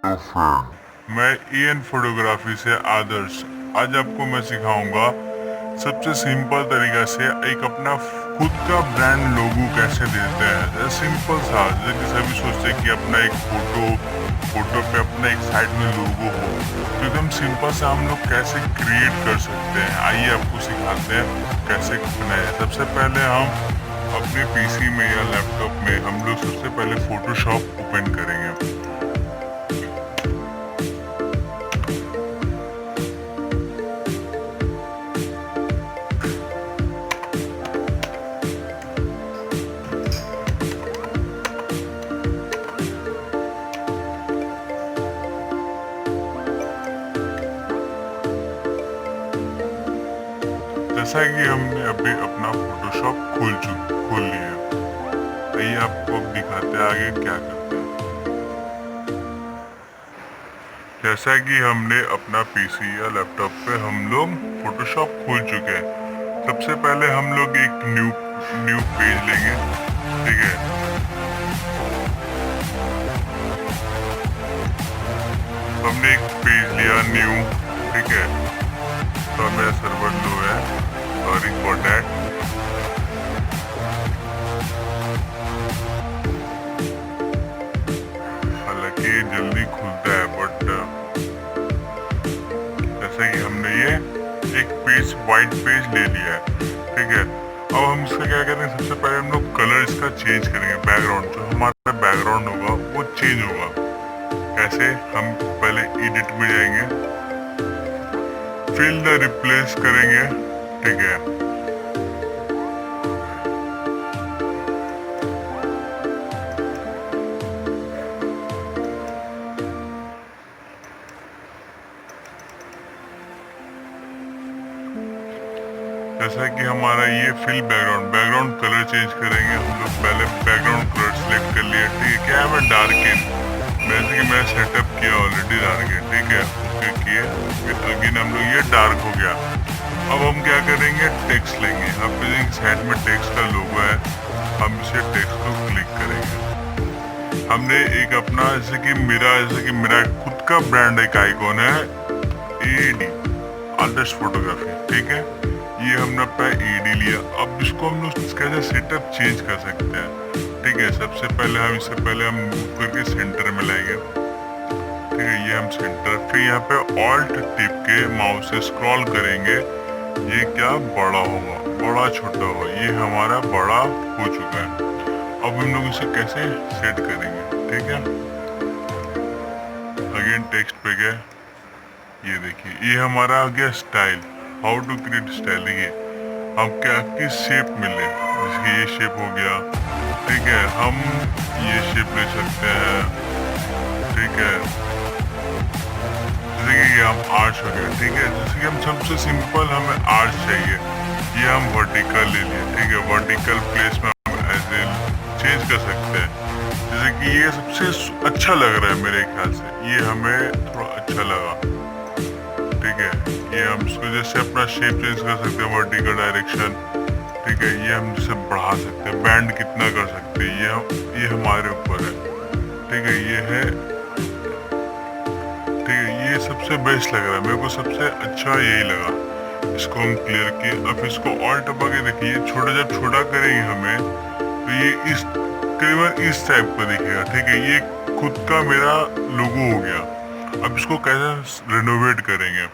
मैं N photography से आदर्श। आज आपको मैं सिखाऊंगा सबसे सिंपल तरीका से एक अपना खुद का ब्रांड लोगो कैसे देते हैं। सिंपल सा, जैसे सभी सोचते हैं कि अपना एक फोटो पे अपना एक साइड में लोगो हो, तो एकदम सिंपल सा हम लोग कैसे क्रिएट कर सकते हैं। आइए आपको सिखाते हैं कैसे बनाए। सबसे पहले हम अपने पीसी में या लैपटॉप में हम लोग सबसे पहले फोटोशॉप ओपन करेंगे। जैसा कि हमने अभी अपना फोटोशॉप खोल लिया है, आइए आपको अब दिखाते हैं आगे क्या करते हैं। जैसा कि हमने अपना पीसी या लैपटॉप पे हम लोग फोटोशॉप खोल चुके हैं। सबसे पहले हम लोग एक न्यू पेज लेंगे, ठीक है। हमने एक पेज लिया न्यू, ठीक है। तो मेरा सर्वर लो है, सॉरी फॉर दैट। हालांकि ये जल्दी खुलता है, बट जैसे कि हमने ये एक पेज वाइट पेज ले लिया है, ठीक है। अब हम इसका क्या करेंगे, सबसे पहले हम लोग कलर इसका चेंज करेंगे। बैकग्राउंड जो हमारा बैकग्राउंड होगा वो चेंज होगा। कैसे, हम पहले एडिट में जाएंगे, फिल द रिप्लेस करेंगे, ठीक है। जैसा कि हमारा ये फिल बैकग्राउंड कलर चेंज करेंगे। हम लोग पहले बैकग्राउंड कलर सेलेक्ट कर लिया, ठीक है। क्या है, मैं डार्कन, जैसे कि मैं सेटअप किया ऑलरेडी डार्कन, ठीक है। ओके किए, फिर अगेन हम लोग ये डार्क हो गया। अब हम क्या करेंगे, टेक्स्ट लेंगे। यहाँ पे साइड में टेक्स्ट का लोगो है, हम इसे टेक्स्ट को क्लिक करेंगे। हमने एक अपना जैसे कि मेरा खुद का ब्रांड एक आइकॉन है, AD आदर्श फोटोग्राफी, ठीक है। ये हमने अपना AD लिया। अब इसको हम लोग कैसे सेटअप चेंज कर सकते हैं, ठीक है। सबसे पहले हम मूव करके सेंटर में लाएंगे, ठीक है। ये हम सेंटर, फिर यहाँ पे ऑल्ट टिप के माउस से स्क्रॉल करेंगे। ये क्या बड़ा होगा, बड़ा छोटा होगा, ये हमारा बड़ा हो चुका है। अब हम लोग इसे कैसे सेट करेंगे, ठीक है। अगेन टेक्स्ट पे गए, ये देखिए ये हमारा आ गया style. How to create style. ये हम क्या किस शेप में ले, जैसे ये शेप हो गया, ठीक है। हम ये शेप ले सकते हैं, ठीक है। जैसे कि हम आर्च हो गया, ठीक है। जैसे कि हम सबसे सिंपल हमें आर्च चाहिए, ये हम वर्टिकल ले लिए, ठीक है। वर्टिकल प्लेस में हम ऐसे चेंज कर सकते हैं। जैसे कि ये सबसे अच्छा लग रहा है मेरे ख्याल से, ये हमें थोड़ा अच्छा लगा, ठीक है। ये हम इसको जैसे अपना शेप चेंज कर सकते हैं, वर्टिकल डायरेक्शन, ठीक है। ये हम जैसे बढ़ा सकते हैं, बैंड कितना कर सकते हैं, ये हमारे ऊपर है, ठीक है। ये है, ठीक है। ये सबसे बेस्ट लग रहा है मेरे को, सबसे अच्छा यही लगा। इसको हम क्लियर किए। अब इसको ऑल टपा के देखिए, छोटा जब छोटा करेंगे हमें, तो ये इस करीबन इस टाइप का दिखेगा, ठीक है। ये खुद का मेरा लोगो हो गया। अब इसको कैसे रेनोवेट करेंगे।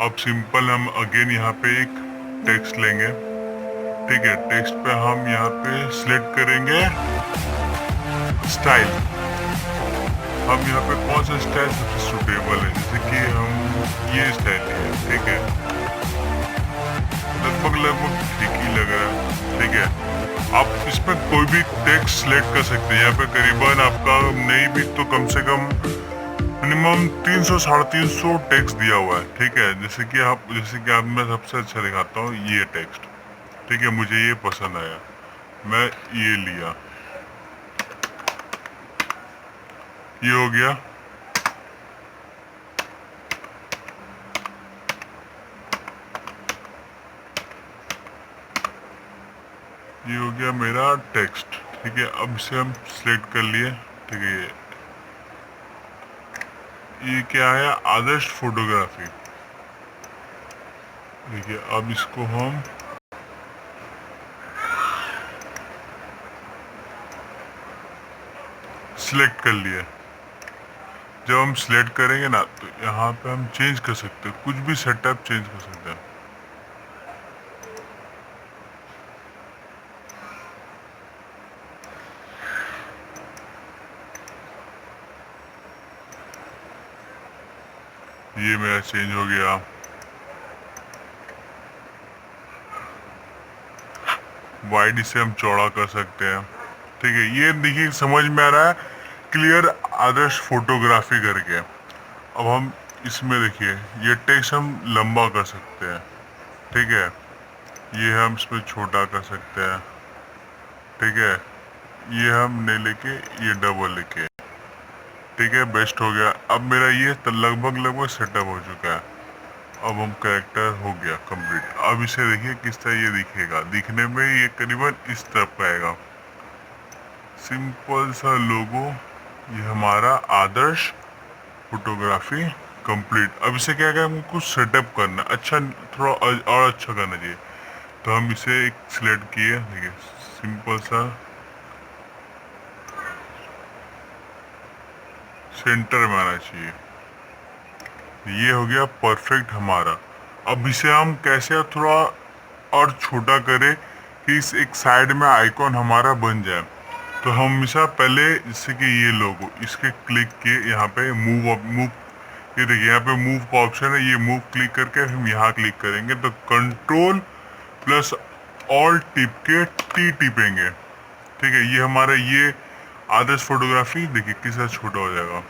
अब सिंपल हम अगेन यहाँ पे एक टेक्स्ट लेंगे, ठीक है। टेक्स्ट पे हम यहाँ पे सिलेक्ट करेंगे स्टाइल। हम यहाँ पे कौन सा स्टाइल सबसे सुटेबल है, जैसे कि हम ये स्टाइल लेंगे, ठीक है। लगभग ठीक ही लग रहा है, ठीक है। आप इसमें कोई भी टेक्स्ट सिलेक्ट कर सकते हैं। यहाँ पे करीबन आपका नहीं भी तो कम से कम मिनिमम 300-350 टेक्स्ट दिया हुआ है, ठीक है। जैसे कि आप मैं सबसे अच्छा दिखाता हूँ, ये टेक्स्ट, ठीक है। मुझे ये पसंद आया, मैं ये लिया, ये हो गया। ये हो गया मेरा टेक्स्ट, ठीक है। अब इसे हम सिलेक्ट कर लिए, ठीक है। ये क्या है, आदर्श फोटोग्राफी। देखिए अब इसको हम सिलेक्ट कर लिए। जब हम सिलेक्ट करेंगे ना तो यहाँ पे हम चेंज कर सकते हैं, कुछ भी सेटअप चेंज कर सकते हैं। ये मेरा चेंज हो गया। वाइड इसे हम चौड़ा कर सकते हैं। ठीक है, ये देखिए समझ में आ रहा है, क्लियर आदर्श फोटोग्राफी करके। अब हम इसमें देखिए ये टेक्स्ट हम लंबा कर सकते हैं। ठीक है, ये हम इसमें छोटा कर सकते हैं। ठीक है, ये हम नहीं लेके ये डबल लेके। ठीक है, बेस्ट हो गया। अब मेरा ये लगभग लगभग सेटअप हो चुका है। अब हम कैरेक्टर हो गया कंप्लीट। अब इसे देखिए किस तरह ये दिखेगा। दिखने में ये करीबन इस तरह का आएगा, सिंपल सा लोगो। ये हमारा आदर्श फोटोग्राफी कंप्लीट। अब इसे क्या क्या हमको कुछ सेटअप करना, अच्छा थोड़ा और अच्छा करना चाहिए। तो हम इसे एक सिलेक्ट किए, देखिए सिंपल सा सेंटर में आना चाहिए। ये हो गया परफेक्ट हमारा। अब इसे हम कैसे थोड़ा और छोटा करें कि इस एक साइड में आइकॉन हमारा बन जाए। तो हम हमेशा पहले जैसे कि ये लोगो इसके क्लिक किए, यहाँ पे मूव मूव, ये देखिए यहाँ पे मूव का ऑप्शन है। ये मूव क्लिक करके हम यहाँ क्लिक करेंगे तो कंट्रोल प्लस ऑल्ट टिप के टी टिपेंगे। ठीक है, ये हमारा ये आदर्श फोटोग्राफी देखिए कितना छोटा हो जाएगा।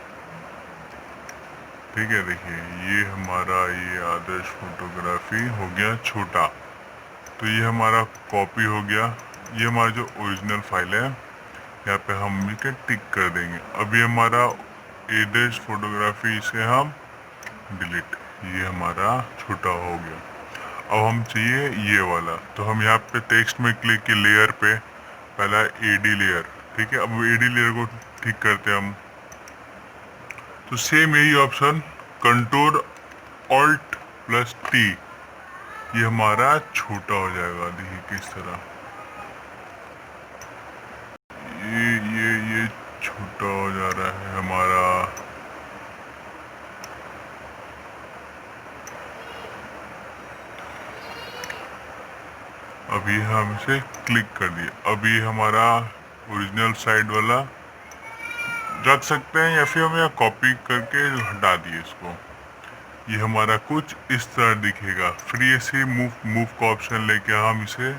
ठीक है, देखिए ये हमारा ये आदर्श फोटोग्राफी हो गया छोटा। तो ये हमारा कॉपी हो गया। ये हमारा जो ओरिजिनल फाइल है यहाँ पे हम मिलकर टिक कर देंगे। अभी हमारा आदर्श फोटोग्राफी, इसे हम डिलीट। ये हमारा छोटा हो गया। अब हम चाहिए ये वाला, तो हम यहाँ पे टेक्स्ट में क्लिक किए, लेयर पे पहला एडी लेयर। ठीक है, अब एडी लेयर को ठीक करते हैं हम। तो सेम यही option, control alt plus T, ये हमारा छोटा हो जाएगा। देखिए किस तरह ये छोटा हो जा रहा है हमारा। अभी हम इसे क्लिक कर दिए। अभी हमारा ओरिजिनल साइड वाला रख सकते हैं या फिर हम यहाँ कॉपी करके हटा दिए इसको। ये हमारा कुछ इस तरह दिखेगा। फिर ये से मूव मूव का ऑप्शन लेके हम इसे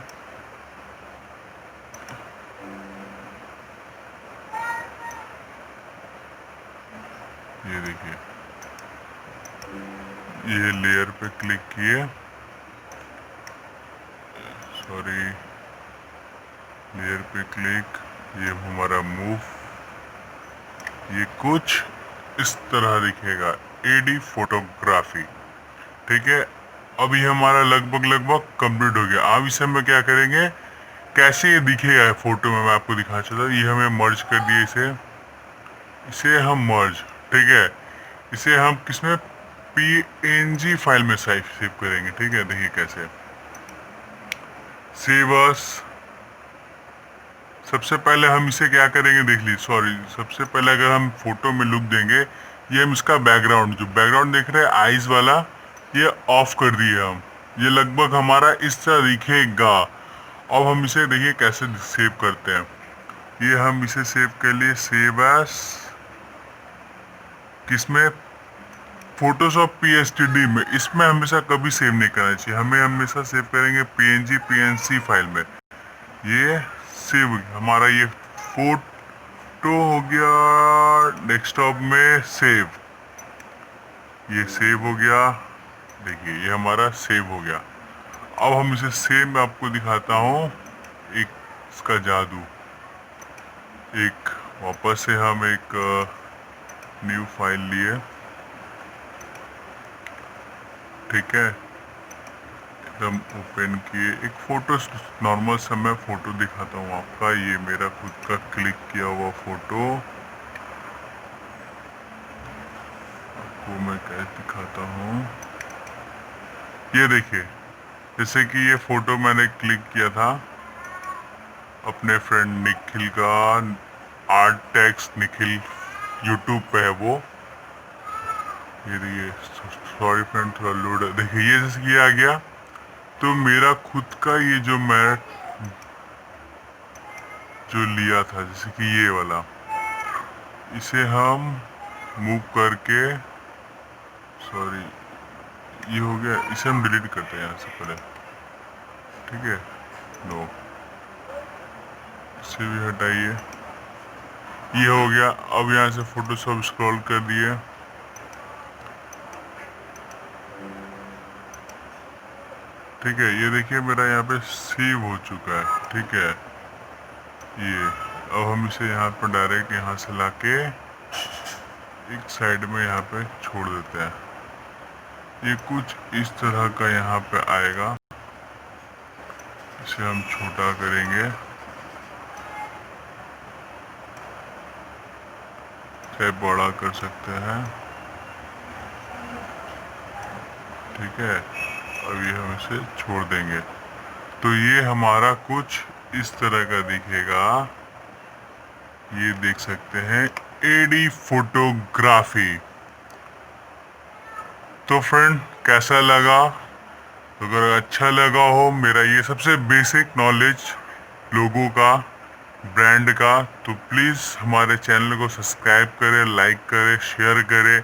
ये देखिए ये लेयर पे क्लिक किए, सॉरी लेयर पे क्लिक, ये हमारा मूव, ये कुछ इस तरह दिखेगा। Ad photography. ठीक है, अब ये हमारा लगभग लगभग कंप्लीट हो गया। अब इसे हम क्या करेंगे, कैसे ये दिखेगा फोटो में, मैं आपको दिखाना चाहता हूँ। ये हमें मर्ज कर दिए, इसे हम मर्ज। ठीक है, इसे हम किसमें, पीएनजी फाइल में सेव करेंगे। ठीक है, देखिए कैसे सेव अस। सबसे पहले हम इसे क्या करेंगे, देख लीजिए, सॉरी सबसे पहले अगर हम फोटो में लुक देंगे, ये हम इसका बैकग्राउंड, जो बैकग्राउंड देख रहे हैं आइज वाला, ये ऑफ कर दिए हम। ये लगभग हमारा इस तरह दिखेगा। अब हम इसे देखिए कैसे सेव करते हैं। ये हम इसे सेव कर लिए, सेव एस किसमें, फोटोशॉप पीएसटीडी में। इसमें हमेशा कभी सेव नहीं करना चाहिए, हमें हमेशा सेव करेंगे पीएनजी पीएनसी फाइल में। ये सेव हमारा ये फोटो हो गया डेस्कटॉप में सेव। ये सेव हो गया, देखिए ये हमारा सेव हो गया। अब हम इसे सेव में आपको दिखाता हूँ एक इसका जादू। एक वापस से हम एक न्यू फाइल लिए। ठीक है, एकदम ओपन किए, एक फोटो नॉर्मल सा मैं फोटो दिखाता हूँ आपका। ये मेरा खुद का क्लिक किया हुआ फोटो। आपको मैं कैसे दिखाता हूँ। ये देखिए, जैसे कि ये फोटो मैंने क्लिक किया था अपने फ्रेंड निखिल का, आर्ट टैक्स निखिल यूट्यूब पे है वो। ये देखिए, सॉरी फ्रेंड थोड़ा लोड है। देखिए ये जैसे कि आ गया, तो मेरा खुद का ये जो मैं जो लिया था, जैसे कि ये वाला, इसे हम मूव करके, सॉरी ये हो गया, इसे हम डिलीट करते हैं यहाँ से पहले, ठीक है। नो, इसे भी हटाइए। ये हो गया। अब यहाँ से फोटो सब स्क्रॉल कर दिए, ठीक है। ये देखिए मेरा यहाँ पे सेव हो चुका है, ठीक है। ये अब हम इसे यहाँ पर डायरेक्ट यहाँ से लाके एक साइड में यहाँ पे छोड़ देते हैं। ये कुछ इस तरह का यहाँ पे आएगा। इसे हम छोटा करेंगे, चाहे बड़ा कर सकते हैं, ठीक है। अब ये हम इसे छोड़ देंगे, तो ये हमारा कुछ इस तरह का दिखेगा। ये देख सकते हैं, एडी फोटोग्राफी। तो फ्रेंड कैसा लगा? तो अगर अच्छा लगा हो मेरा ये सबसे बेसिक नॉलेज लोगों का, ब्रांड का, तो प्लीज़ हमारे चैनल को सब्सक्राइब करें, लाइक करें, शेयर करें।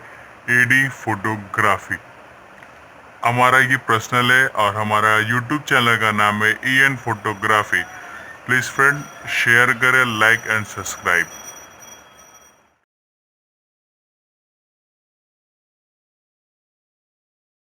एडी फोटोग्राफी हमारा ये पर्सनल है और हमारा यूट्यूब चैनल का नाम है AN photography. Please friend share करें, लाइक एंड सब्सक्राइब।